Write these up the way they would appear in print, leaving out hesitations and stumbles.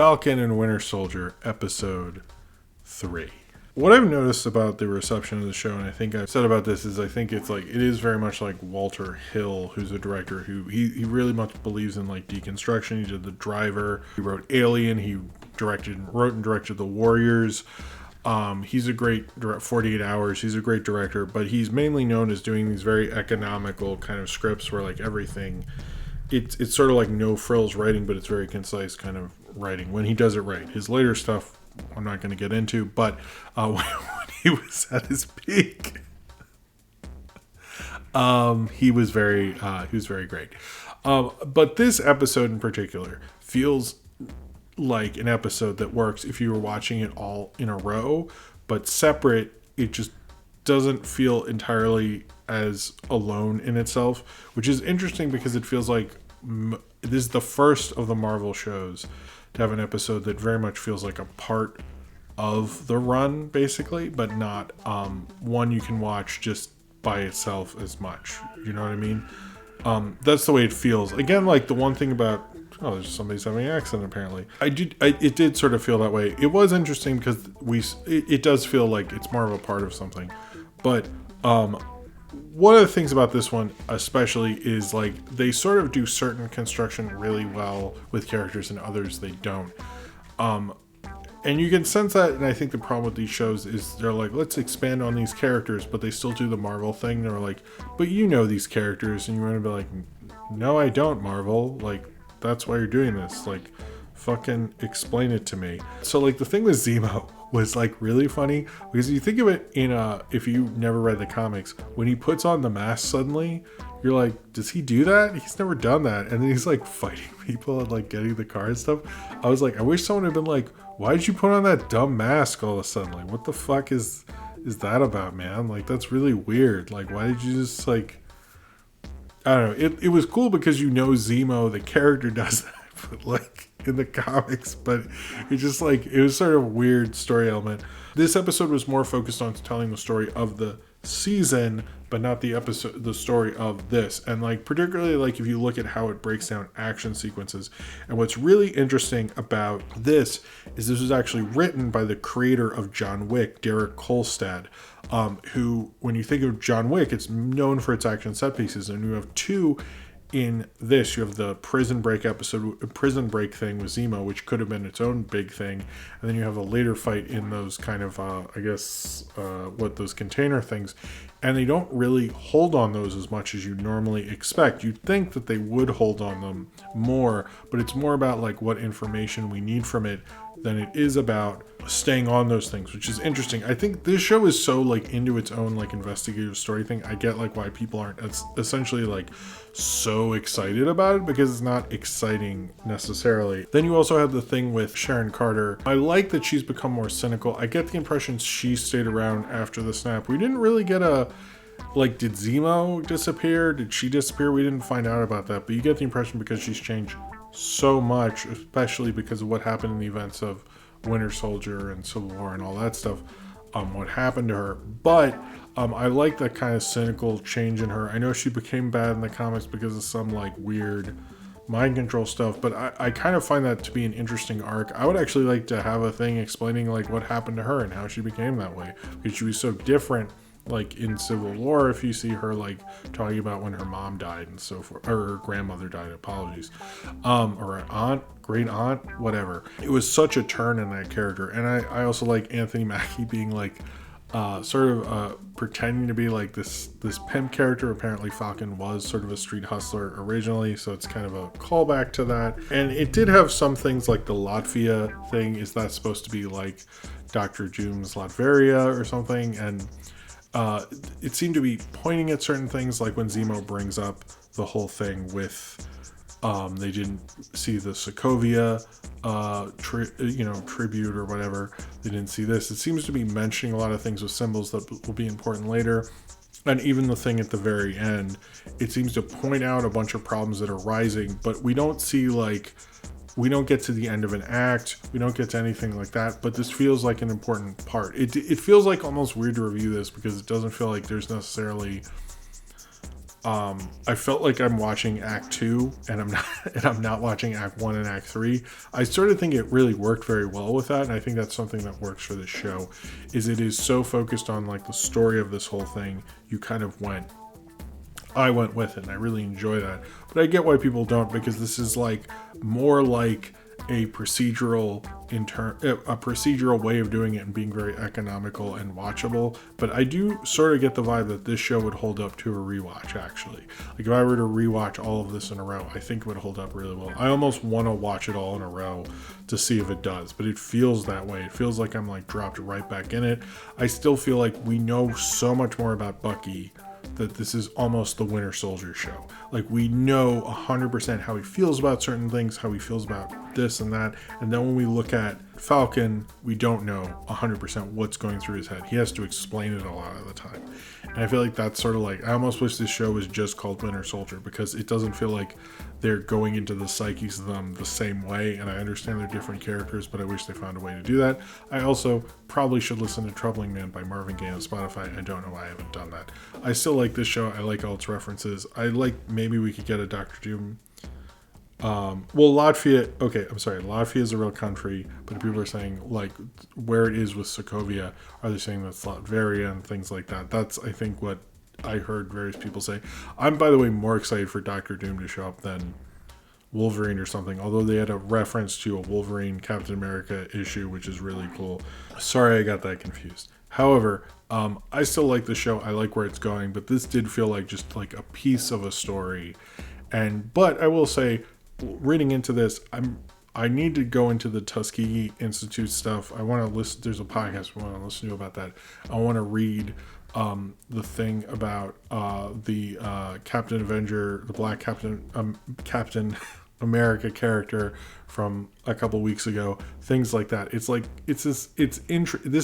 Falcon and Winter Soldier, Episode 3. What I've noticed about the reception of the show, and I think I've said about this, is I think it is very much like Walter Hill, who's a director who he really much believes in like deconstruction. He did The Driver, he wrote Alien, he wrote and directed The Warriors. He's a great 48 Hours. He's a great director, but he's mainly known as doing these very economical kind of scripts where like everything, it's sort of like no frills writing, but it's very concise kind of writing when he does it right. His later stuff I'm not going to get into, but when he was at his peak, he was very great. But this episode in particular feels like an episode that works if you were watching it all in a row, but separate. It just doesn't feel entirely as alone in itself, which is interesting because it feels like this is the first of the Marvel shows to have an episode that very much feels like a part of the run, basically, but not one you can watch just by itself as much. You know what I mean? That's the way it feels. Again, like the one thing about there's somebody's having an accident apparently. It did sort of feel that way. It was interesting because it does feel like it's more of a part of something. But one of the things about this one especially is like they sort of do certain construction really well with characters and others they don't. And you can sense that, and I think the problem with these shows is they're like, let's expand on these characters, but they still do the Marvel thing. They're like, but you know these characters, and you want to be like, no, I don't, Marvel. Like, that's why you're doing this. Like, fucking explain it to me. So, like, the thing with Zemo was, like, really funny, because you think of it in if you never read the comics, when he puts on the mask suddenly, you're like, does he do that? He's never done that. And then he's, like, fighting people and, like, getting the car and stuff. I was like, I wish someone had been like, why did you put on that dumb mask all of a sudden? Like, what the fuck is that about, man? Like, that's really weird. Like, why did you just, like, I don't know. It was cool because you know Zemo, the character, does that, but, like, in the comics, but it just, like, it was sort of a weird story element. This episode was more focused on telling the story of the season, but not the story of this. And like particularly like if you look at how it breaks down action sequences, and what's really interesting about this is this was actually written by the creator of John Wick, Derek Kolstad, who, when you think of John Wick, it's known for its action set pieces, and you have two in this. You have the prison break thing with Zemo, which could have been its own big thing, and then you have a later fight in those kind of those container things, and they don't really hold on those as much as you normally expect. You'd think that they would hold on them more, but it's more about like what information we need from it than it is about staying on those things, which is interesting. I think this show is so like into its own like investigative story thing. I get like why people aren't essentially like so excited about it, because it's not exciting necessarily. Then you also have the thing with Sharon Carter. I like that she's become more cynical. I get the impression she stayed around after the snap. We didn't really get did Zemo disappear? Did she disappear? We didn't find out about that, but you get the impression because she's changed so much, especially because of what happened in the events of Winter Soldier and Civil War and all that stuff, what happened to her. But I like that kind of cynical change in her. I know she became bad in the comics because of some like weird mind control stuff, but I kind of find that to be an interesting arc. I would actually like to have a thing explaining like what happened to her and how she became that way, because she was so different. Like in Civil War, if you see her like talking about when her mom died and so forth, or her grandmother died, apologies, or an aunt, great aunt, whatever. It was such a turn in that character. And I also like Anthony Mackie being like pretending to be like this pimp character. Apparently Falcon was sort of a street hustler originally, so it's kind of a callback to that. And it did have some things like the Latvia thing. Is that supposed to be like Dr. Doom's Latveria or something? And it seemed to be pointing at certain things, like when Zemo brings up the whole thing with they didn't see the Sokovia tribute or whatever. They didn't see this. It seems to be mentioning a lot of things with symbols that will be important later. And even the thing at the very end, it seems to point out a bunch of problems that are rising, but we don't see we don't get to the end of an act. We don't get to anything like that, but this feels like an important part. It feels like almost weird to review this because it doesn't feel like there's necessarily I felt like I'm watching Act 2 and I'm not watching Act 1 and Act 3. I sort of think it really worked very well with that, and I think that's something that works for this show, is it is so focused on like the story of this whole thing. I went with it, and I really enjoy that. But I get why people don't, because this is like more like a procedural way of doing it and being very economical and watchable. But I do sort of get the vibe that this show would hold up to a rewatch, actually. Like if I were to rewatch all of this in a row, I think it would hold up really well. I almost want to watch it all in a row to see if it does, but it feels that way. It feels like I'm like dropped right back in it. I still feel like we know so much more about Bucky that this is almost the Winter Soldier show. Like we know 100% how he feels about certain things, how he feels about this and that, and then when we look at Falcon, we don't know 100% what's going through his head. He has to explain it a lot of the time. And I feel like that's sort of like, I almost wish this show was just called Winter Soldier, because it doesn't feel like they're going into the psyches of them the same way. And I understand they're different characters, but I wish they found a way to do that. I also probably should listen to Troubling Man by Marvin Gaye on Spotify. I don't know why I haven't done that. I still like this show. I like all its references. I like, maybe we could get a Dr. Doom. Latvia is a real country, but people are saying like where it is with Sokovia, are they saying that's Latveria and things like that? That's, I think, what I heard various people say. I'm, by the way, more excited for Dr. Doom to show up than Wolverine or something, although they had a reference to a Wolverine Captain America issue, which is really cool. Sorry, I got that confused. However, I still like the show. I like where it's going, but this did feel like just like a piece of a story. But I will say, reading into this, I need to go into the Tuskegee Institute stuff. I want to listen. There's a podcast I want to listen to about that. I want to read the thing about the Captain Avenger, the Black Captain America character from a couple weeks ago, things like that. It's like this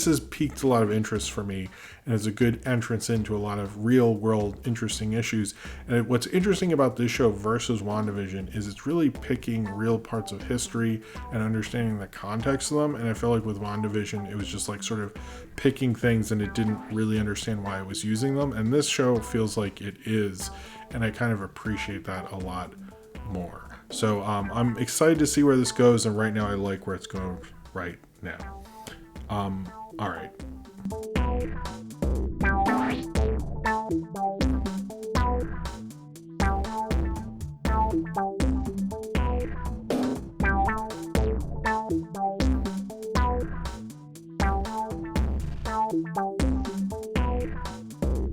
has piqued a lot of interest for me, and it's a good entrance into a lot of real world interesting issues. And what's interesting about this show versus WandaVision is it's really picking real parts of history and understanding the context of them. And I feel like with WandaVision, it was just like sort of picking things and it didn't really understand why it was using them. And this show feels like it is, and I kind of appreciate that a lot more. So I'm excited to see where this goes, and right now I like where it's going right now. All right.